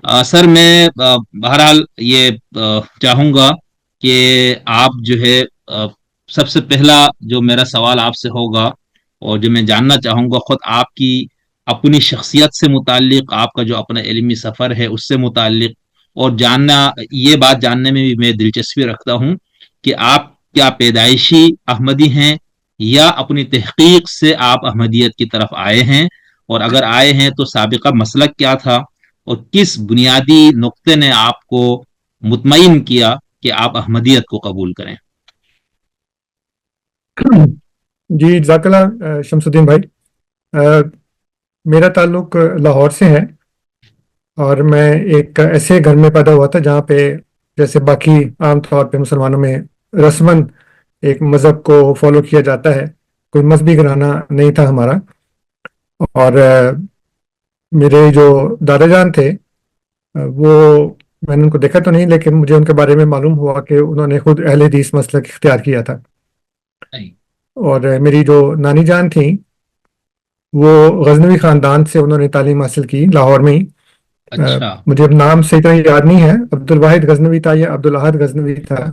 سر میں بہرحال یہ چاہوں گا کہ آپ جو ہے سب سے پہلا جو میرا سوال آپ سے ہوگا اور جو میں جاننا چاہوں گا خود آپ کی اپنی شخصیت سے متعلق، آپ کا جو اپنا علمی سفر ہے اس سے متعلق، اور جاننا، یہ بات جاننے میں بھی میں دلچسپی رکھتا ہوں کہ آپ کیا پیدائشی احمدی ہیں یا اپنی تحقیق سے آپ احمدیت کی طرف آئے ہیں، اور اگر آئے ہیں تو سابقہ مسلک کیا تھا، اور کس بنیادی نقطے نے آپ کو مطمئن کیا کہ آپ احمدیت کو قبول کریں؟ جی جزاک اللہ شمس الدین بھائی. آ، میرا تعلق لاہور سے ہے، اور میں ایک ایسے گھر میں پیدا ہوا تھا جہاں پہ جیسے باقی عام طور پہ مسلمانوں میں رسماً ایک مذہب کو فالو کیا جاتا ہے. کوئی مذہبی گھرانہ نہیں تھا ہمارا. اور میرے جو دادا جان تھے، وہ میں نے ان کو دیکھا تو نہیں، لیکن مجھے ان کے بارے میں معلوم ہوا کہ انہوں نے خود اہل حدیث مسلک اختیار کیا تھا. نہیں. اور میری جو نانی جان تھیں، وہ غزنوی خاندان سے انہوں نے تعلیم حاصل کی لاہور میں ہی. اچھا. مجھے اب نام صحیح طرح یاد نہیں ہے، عبد الواحد غزنوی تھا یا عبد الاحد غزنوی تھا.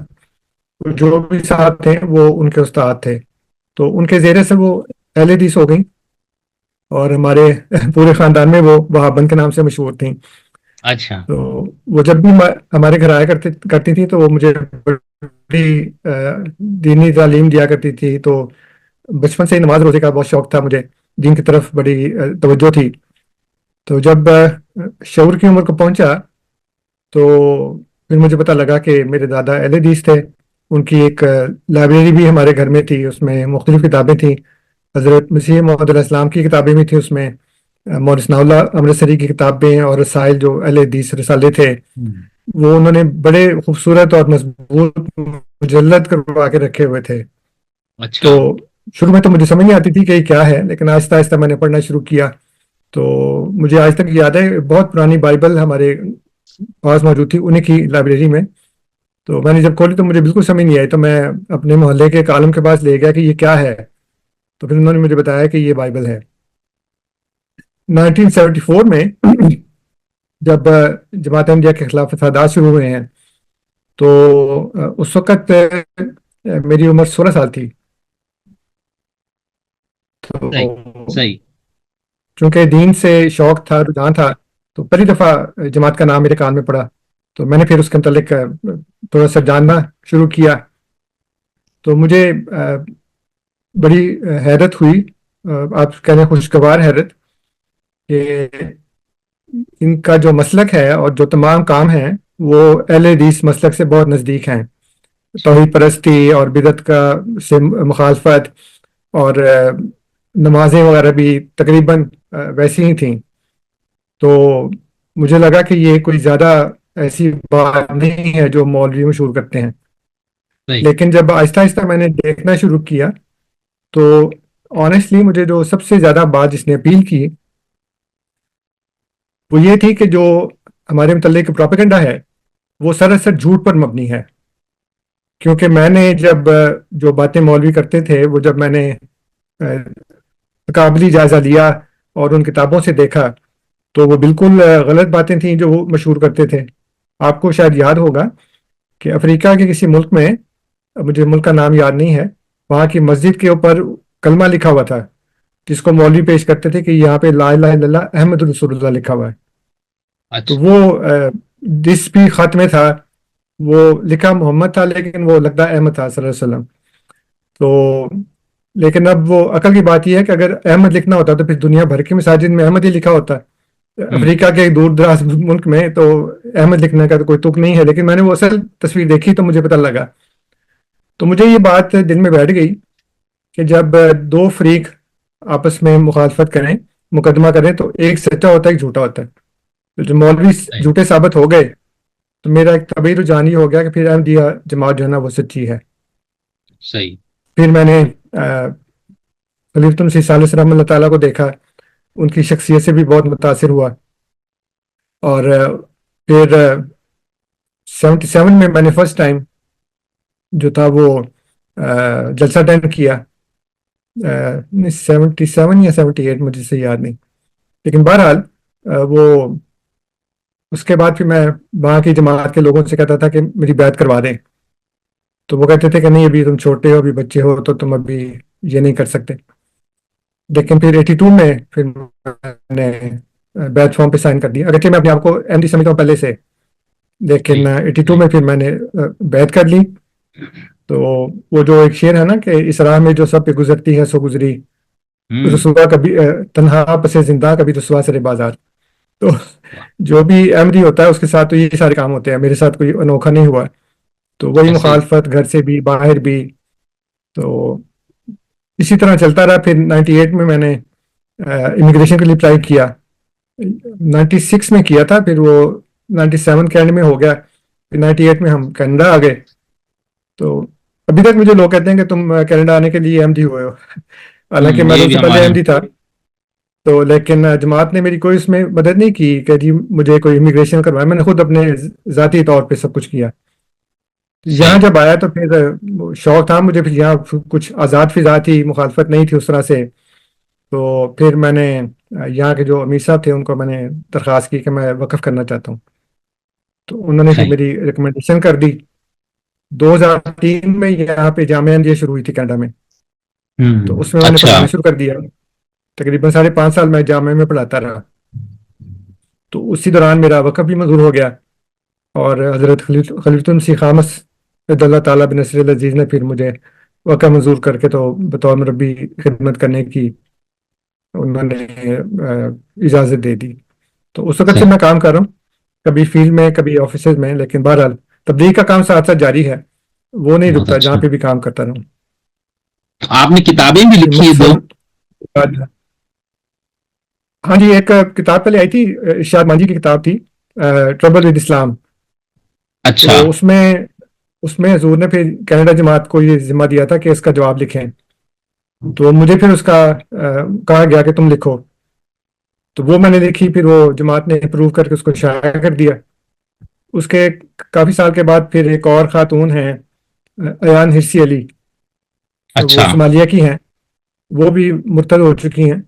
جو بھی صاحب تھے وہ ان کے استاد تھے، تو ان کے زیرے سے وہ اہل حدیث ہو گئیں، اور ہمارے پورے خاندان میں وہ وہابن کے نام سے مشہور تھیں. اچھا. تو وہ جب بھی ہمارے گھر آیا کرتی تھی تو وہ مجھے بڑی دینی تعلیم دیا کرتی تھی. تو بچپن سے ہی نماز روزے کا بہت شوق تھا مجھے، دین کی طرف بڑی توجہ تھی. تو جب شعور کی عمر کو پہنچا تو پھر مجھے پتہ لگا کہ میرے دادا اہل حدیث تھے. ان کی ایک لائبریری بھی ہمارے گھر میں تھی، اس میں مختلف کتابیں تھیں. حضرت مسیح محمد علیہ السلام کی کتابیں بھی تھیں اس میں، مولوی ثناء اللہ امرتسری کی کتابیں اور رسائل جو اہل حدیث رسالے تھے، ہم، وہ انہوں نے بڑے خوبصورت اور مضبوط مجلد کروا کے رکھے ہوئے تھے. تو اچھا. شروع میں تو مجھے سمجھ نہیں آتی تھی کہ یہ کیا ہے، لیکن آہستہ آہستہ میں نے پڑھنا شروع کیا. تو مجھے آج تک یاد ہے، بہت پرانی بائبل ہمارے پاس موجود تھی انہیں کی لائبریری میں. تو میں نے جب کھولی تو مجھے بالکل سمجھ نہیں آئی، تو میں اپنے محلے کے ایک عالم کے پاس لے گیا کہ یہ کیا ہے. تو پھر انہوں نے مجھے بتایا کہ یہ بائبل ہے. 1974 میں جب جماعت احمدیہ کے خلاف فسادات شروع ہوئے ہیں، تو اس وقت میری عمر 16 سال تھی. صحیح. تو صحیح. چونکہ دین سے شوق تھا، رجحان تھا، تو پہلی دفعہ جماعت کا نام میرے کان میں پڑا. تو میں نے پھر اس کے متعلق تھوڑا سا جاننا شروع کیا. تو مجھے بڑی حیرت ہوئی، آپ کہہ لیں خوشگوار حیرت، کہ ان کا جو مسلک ہے اور جو تمام کام ہیں وہ اہل حدیث مسلک سے بہت نزدیک ہیں. توحید پرستی اور بدعت کا سے مخالفت، اور نمازیں وغیرہ بھی تقریباً ویسی ہی تھیں. تو مجھے لگا کہ یہ کوئی زیادہ ایسی بات نہیں ہے جو مولوی مشہور کرتے ہیں. صحیح. لیکن جب آہستہ آہستہ میں نے دیکھنا شروع کیا تو آنیسٹلی مجھے جو سب سے زیادہ بات جس نے اپیل کی وہ یہ تھی کہ جو ہمارے متعلق پروپیگنڈا ہے وہ سراسر جھوٹ پر مبنی ہے. کیونکہ میں نے جب جو باتیں مولوی کرتے تھے وہ جب میں نے قابلی جائزہ لیا اور ان کتابوں سے دیکھا، تو وہ بالکل غلط باتیں تھیں جو وہ مشہور کرتے تھے. آپ کو شاید یاد ہوگا کہ افریقہ کے کسی ملک میں، مجھے ملک کا نام یاد نہیں ہے، وہاں کی مسجد کے اوپر کلمہ لکھا ہوا تھا جس کو مولوی پیش کرتے تھے کہ یہاں پہ لا الہ الا اللہ احمد رسول اللہ لکھا ہوا ہے. تو اچھا. وہ جس بھی خط میں تھا وہ لکھا محمد تھا، لیکن وہ لگتا احمد تھا صلی اللہ علیہ وسلم. تو لیکن اب وہ عقل کی بات یہ ہے کہ اگر احمد لکھنا ہوتا تو پھر دنیا بھر کی مساجد میں احمد ہی لکھا ہوتا. ہم، افریقہ کے دور دراز ملک میں تو احمد لکھنے کا تو کوئی تک نہیں ہے. لیکن میں نے وہ اصل تصویر دیکھی تو مجھے پتہ لگا. تو مجھے یہ بات دل میں بیٹھ گئی کہ جب دو فریق آپس میں مخالفت کریں، مقدمہ کریں، تو ایک سچا ہوتا ہے ایک جھوٹا ہوتا ہے. تو جو مولوی صحیح. جھوٹے ثابت ہو گئے تو میرا ایک طبعی رجحان یہ ہو گیا کہ پھر احمدیہ جماعت جو ہے نا وہ سچی ہے. صحیح. پھر میں نے خلیفۃ المسیح ثالث رحمۃ اللہ تعالیٰ کو دیکھا، ان کی شخصیت سے بھی بہت متاثر ہوا. اور پھر 77 میں میں نے فرسٹ ٹائم جو تھا وہ جلسہ اٹینڈ کیا. 77 یا 78 مجھے سے یاد نہیں، لیکن بہرحال وہ اس کے بعد پھر میں وہاں کی جماعت کے لوگوں سے کہتا تھا کہ میری بیعت کروا دیں، تو وہ کہتے تھے کہ نہیں ابھی تم چھوٹے ہو، ابھی بچے ہو، تو تم ابھی یہ نہیں کر سکتے۔ لیکن پھر 82 میں پھر میں نے بیچ فارم پہ سائن کر دیا، اگرچہ میں اپنے آپ کو ایم ڈی سمجھتا ہوں پہلے سے، جی لیکن 82 میں پھر میں نے بیعت کر لی۔ تو وہ جو ایک شعر ہے نا کہ اس راہ میں جو سب پہ گزرتی ہے سو گزری، ہوں رسوا کبھی تنہا پس زندہ کبھی رسوا سر بازار۔ تو جو بھی ایم ڈی ہوتا ہے اس کے ساتھ تو یہ سارے کام ہوتے ہیں، میرے ساتھ کوئی انوکھا نہیں ہوا۔ تو وہی ایسے ہی مخالفت گھر سے بھی باہر بھی، تو اسی طرح چلتا رہا۔ پھر 98 میں نے امیگریشن کے لیے اپلائی کیا، 96 میں کیا تھا، پھر وہ 97 کے اینڈ میں ہو گیا، پھر 98 میں ہم کینیڈا آ گئے۔ تو ابھی تک مجھے لوگ کہتے ہیں کہ تم کینیڈا آنے کے لیے ایم ڈی ہوئے ہو، حالانکہ میں تو یہ ان بھی سے پہلے ہمارے ایم ڈی تھا۔ تو لیکن جماعت نے میری کوئی اس میں مدد نہیں کی کہ جی مجھے کوئی امیگریشن کروایا، میں نے خود اپنے ذاتی طور پہ سب کچھ کیا۔ یہاں صحیح جب آیا تو پھر شوق تھا مجھے، پھر یہاں کچھ آزاد فضا تھی، مخالفت نہیں تھی اس طرح سے۔ تو پھر میں نے یہاں کے جو امیر صاحب تھے ان کو میں نے درخواست کی کہ میں وقف کرنا چاہتا ہوں، تو انہوں نے پھر صحیح میری ریکمنڈیشن کر دی۔ 2003 میں یہاں پہ جامعہ احمدیہ شروع ہوئی تھی کینیڈا میں، تو اس میں میں نے اچھا پڑھانا شروع کر دیا۔ تقریباً 5.5 سال میں جامعہ میں پڑھاتا رہا۔ تو اسی دوران میرا وقف بھی منظور ہو گیا، اور حضرت خلیفۃ المسیح خامس رضی اللہ تعالیٰ بن نصر العزیز نے پھر مجھے وقف منظور کر کے تو بطور مربی خدمت کرنے کی انہوں نے اجازت دے دی۔ تو اس وقت سے صحیح میں کام کر رہا ہوں، کبھی فیلڈ میں کبھی آفیسز میں، لیکن بہرحال تبلیغ کا کام ساتھ ساتھ جاری ہے، وہ نہیں بہت رکتا، جہاں اچھا، پہ بھی کام کرتا رہوں۔ آپ نے کتابیں بھی لکھی ہے دو؟ ہاں جی، ایک کتاب پہلے آئی تھی، ارشاد مانجی کی کتاب تھی، ٹربل ود اسلام۔ اچھا تو اس میں حضور نے پھر کینیڈا جماعت کو یہ ذمہ دیا تھا کہ اس کا جواب لکھیں، تو مجھے پھر اس کا کہا گیا کہ تم لکھو، تو وہ میں نے لکھی، پھر وہ جماعت نے اپروو کر کے اس کو شائع کر دیا۔ اس کے کافی سال کے بعد پھر ایک اور خاتون ہیں، ایان ہرسی علی، وہ اچھا صومالیہ کی ہیں، وہ بھی مرتد ہو چکی ہیں،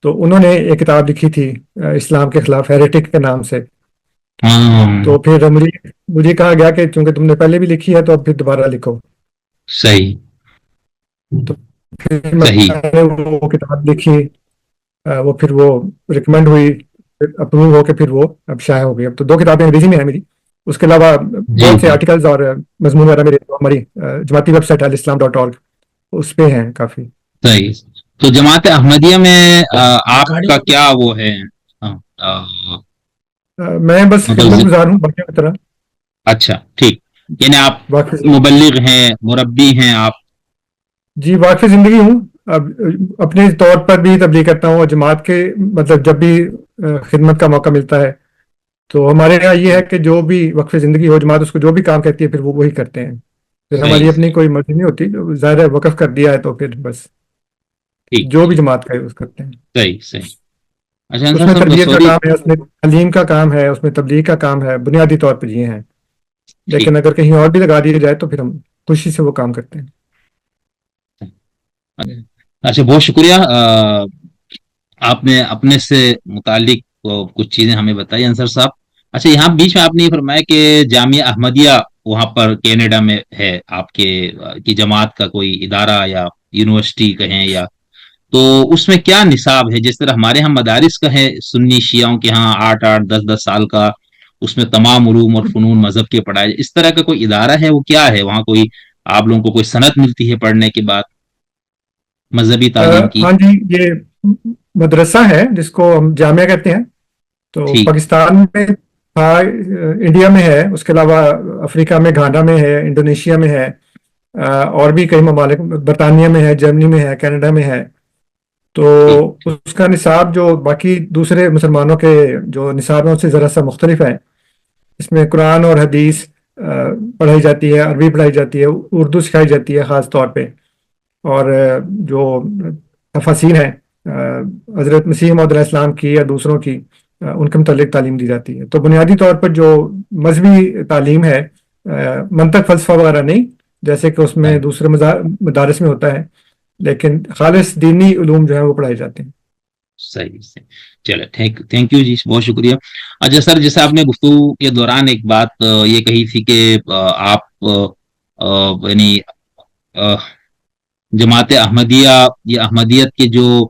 تو انہوں نے ایک کتاب لکھی تھی اسلام کے خلاف، ہیریٹک کے نام سے۔ ہاں تو پھر مجھے کہا گیا کہ چونکہ تم نے پہلے بھی لکھی ہے تو اب پھر دوبارہ لکھو۔ صحیح تو پھر میں صحیح نے وہ کتاب لکھی، وہ پھر وہ ریکمینڈ ہوئی، اپروو ہو کے پھر وہ اب شائع ہو گئی۔ اب تو 2 کتابیں انگریزی میں ہیں میری، اس کے علاوہ جی بہت سے جی آرٹیکلز اور مضمون وغیرہ میرے ہماری جماعتی ویب سائٹ الاسلام.org، اس پہ ہیں کافی۔ صحیح۔ تو جماعت احمدیہ میں آپ کا کیا وہ ہے؟ آ، آ، میں بس مطلب خدمت گزار ہوں باقی کی طرح، اچھا ٹھیک، یعنی آپ واقف، مبلغ ہیں، مربی ہیں آپ؟ جی واقف زندگی ہوں۔ اب اپنے طور پر بھی تبلیغ کرتا ہوں، اور جماعت کے مطلب جب بھی خدمت کا موقع ملتا ہے تو ہمارے یہاں یہ ہے کہ جو بھی وقف زندگی ہو، جماعت اس کو جو بھی کام کہتی ہے پھر وہ وہی کرتے ہیں، پھر صحیح ہماری اپنی صحیح کوئی مرضی نہیں ہوتی، ظاہر ہے وقف کر دیا ہے تو پھر بس ٹھیک جو بھی ٹھیک، جماعت کا ہے اس کرتے ہیں۔ صحیح صحیح۔ اچھا اس انصر میں صاحب تربیت کا سوری، کام ہے، اس میں تعلیم کا کام ہے، اس میں تبلیغ کا کام ہے، بنیادی طور پر یہ ہیں، ٹھیک، لیکن اگر کہیں اور بھی لگا دیا جائے تو پھر ہم خوشی سے وہ کام کرتے ہیں۔ اچھا بہت شکریہ، آپ نے اپنے سے متعلق کچھ چیزیں ہمیں بتائی انصر صاحب۔ اچھا یہاں بیچ میں آپ نے یہ فرمایا کہ جامعہ احمدیہ وہاں پر کینیڈا میں ہے آپ کے کی جماعت کا کوئی ادارہ یا یونیورسٹی کہیں، یا تو اس میں کیا نصاب ہے؟ جس طرح ہمارے ہاں مدارس کا ہے، سنی شیعوں کے ہاں 8 8 10 10 سال کا، اس میں تمام علوم اور فنون مذہب کے پڑھائے، اس طرح کا کوئی ادارہ ہے؟ وہ کیا ہے وہاں؟ کوئی آپ لوگوں کو کوئی سند ملتی ہے پڑھنے کے بعد مذہبی تعلیم کی؟ ہاں جی، یہ مدرسہ ہے جس کو ہم جامعہ کہتے ہیں، تو ٹھیک پاکستان میں تھا، انڈیا میں ہے، اس کے علاوہ افریقہ میں گھانا میں ہے، انڈونیشیا میں ہے، اور بھی کئی ممالک، برطانیہ میں ہے، جرمنی میں ہے، کینیڈا میں ہے۔ تو ٹھیک اس کا نصاب جو باقی دوسرے مسلمانوں کے جو نصاب ہیں اس سے ذرا سا مختلف ہے۔ اس میں قرآن اور حدیث پڑھائی جاتی ہے، عربی پڑھائی جاتی ہے، اردو سکھائی جاتی ہے خاص طور پہ، اور جو تفاسیر ہیں حضرت مسیح موعود علیہ السلام کی یا دوسروں کی، ان کے متعلق تعلیم دی جاتی ہے۔ تو بنیادی طور پر جو مذہبی تعلیم ہے، منطق فلسفہ وغیرہ نہیں جیسے کہ اس میں ہے، دوسرے مدارس میں ہوتا ہے، لیکن خالص دینی علوم جو ہیں وہ پڑھائے جاتے ہیں۔ صحیح صحیح. چلے تھینک یو جی، بہت شکریہ. اچھا سر، جیسے آپ نے گفتگو کے دوران ایک بات یہ کہی تھی کہ آپ یعنی جماعت احمدیہ یا احمدیت کے جو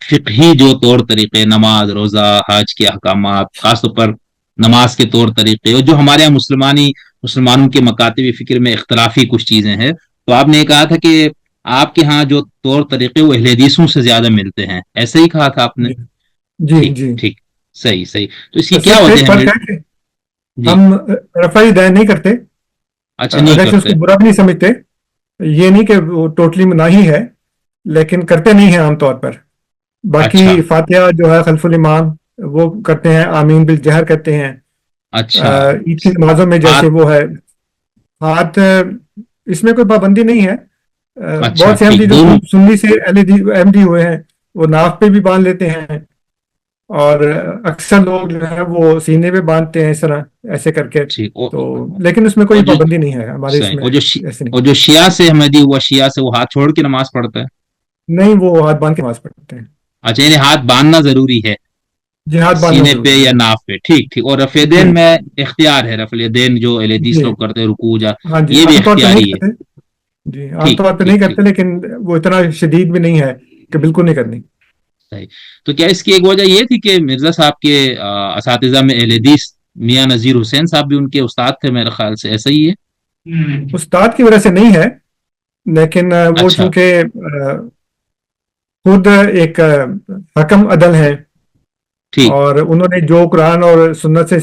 فقہی جو طور طریقے، نماز روزہ حج کے احکامات، خاص طور پر نماز کے طور طریقے، اور جو ہمارے یہاں مسلمانوں کے مکاتب فکر میں اختلافی کچھ چیزیں ہیں، تو آپ نے یہ کہا تھا کہ آپ کے ہاں جو طور طریقے وہ اہل حدیثوں سے زیادہ ملتے ہیں، ایسے ہی کہا تھا آپ نے؟ جی جی ٹھیک جی. ٹھیک. صحیح صحیح. تو اس کی بس کیا صرف وجہ ایک ہے فرق ہے کہ جی. ہم رفع دین نہیں کرتے. اچھا، نہیں اگرچہ اس کرتے. کو برا بھی نہیں سمجھتے، یہ نہیں کہ وہ ٹوٹلی مناہی ہے، لیکن کرتے نہیں ہیں عام طور پر. اچھا باقی فاتحہ جو ہے خلف الامام وہ کرتے ہیں، آمین بالجہر کرتے ہیں. اچھا. عید کی نمازوں میں جیسے ہاتھ. وہ ہے ہاتھ، اس میں کوئی پابندی نہیں ہے. اچھا بہت سے ٹھیک. احمدی جو دونوں. سنی سے احمدی ہوئے ہیں وہ ناف پہ بھی باندھ لیتے ہیں، اور اکثر لوگ جو ہے وہ سینے پہ باندھتے ہیں اس طرح ایسے کر کے. ٹھیک. تو لیکن اس میں اور کوئی جو پابندی نہیں ہے ہمارے اس صحیح، میں، ایسے نہیں. اور جو شیعہ سے احمدی ہوا، شیعہ سے وہ ہاتھ چھوڑ کے نماز پڑھتا ہے؟ نہیں، وہ ہاتھ باندھ کے نماز پڑھتے ہیں. اچھا، یعنی ہاتھ باندھنا ضروری ہے جی، ہاتھ باندھنا سینے پہ ضروری یا ہے. ناف پہ. ٹھیک ٹھیک. اور رفع جی دین میں اختیار ہے، رفع دین جو اہل حدیث جی. لوگ کرتے ہیں، رکوع جا، ہاں جی، یہ بھی عام طور پہ نہیں اختیاری ہے. کرتے. جی، عام ٹھیک طور پہ نہیں ٹھیک ٹھیک. کرتے، لیکن وہ اتنا شدید بھی نہیں ہے کہ بالکل نہیں کرنی. صحیح. تو کیا اس کی ایک وجہ یہ تھی کہ مرزا صاحب کے اساتذہ میں اہل حدیث میاں نذیر حسین صاحب بھی ان کے استاد تھے میرے خیال سے، ایسا ہی ہے؟ استاد کی وجہ سے نہیں ہے، لیکن وہ اچھا. چونکہ خود ایک حکم عدل ہے، ٹھیک. اور انہوں نے جو قرآن اور سنت سے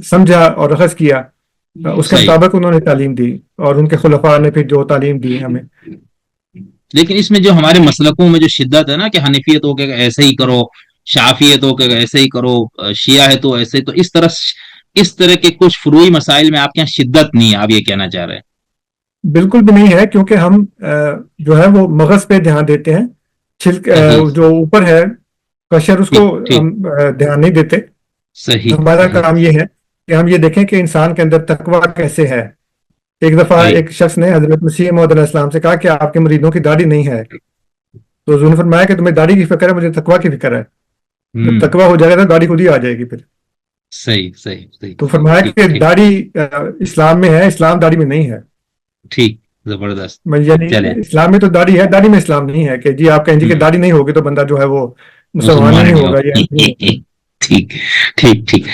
سمجھا اور اخذ کیا، اس کے صحیح. مطابق انہوں نے تعلیم دی، اور ان کے خلفاء نے پھر جو تعلیم دی ہمیں. لیکن اس میں جو ہمارے مسلکوں میں جو شدت ہے نا، کہ حنفیت ہو کے ایسے ہی کرو، شافیت ہو کے ایسے ہی کرو، شیعہ ہے تو ایسے، تو اس طرح کے کچھ فروعی مسائل میں آپ کے یہاں شدت نہیں ہے، آپ یہ کہنا چاہ رہے ہیں؟ بالکل بھی نہیں ہے، کیونکہ ہم جو ہے وہ مغز پہ دھیان دیتے ہیں. چھلک صحیح. جو اوپر ہے قشر، اس کو ٹھیک ٹھیک. ہم دھیان نہیں دیتے. صحیح ہمارا صحیح. کام یہ ہے کہ ہم یہ دیکھیں کہ انسان کے اندر تقویٰ کیسے ہے. ایک دفعہ صحیح. ایک شخص نے حضرت مسیح موعود علیہ السلام سے کہا کہ آپ کے مریدوں کی داڑھی نہیں ہے. تو حضور نے فرمایا کہ تمہیں داڑھی کی فکر ہے، مجھے تقویٰ کی فکر ہے. جب ہوں. تقویٰ ہو جائے گا تو داڑھی خود ہی آ جائے گی پھر. صحیح صحیح صحیح. تو فرمایا ٹھیک کہ ٹھیک داڑھی اسلام میں ہے، اسلام داڑھی میں نہیں ہے. ٹھیک. زبردست. یعنی چلیں. اسلام میں تو داڑھی ہے، داڑھی میں اسلام نہیں ہے کہ جی آپ کہیں جی کہ داڑھی نہیں ہوگی تو بندہ جو ہے وہ مسلمان مسلمان نہیں نہیں ہو. ہوگا. یہ نہیں ہے. ٹھیک ٹھیک ٹھیک.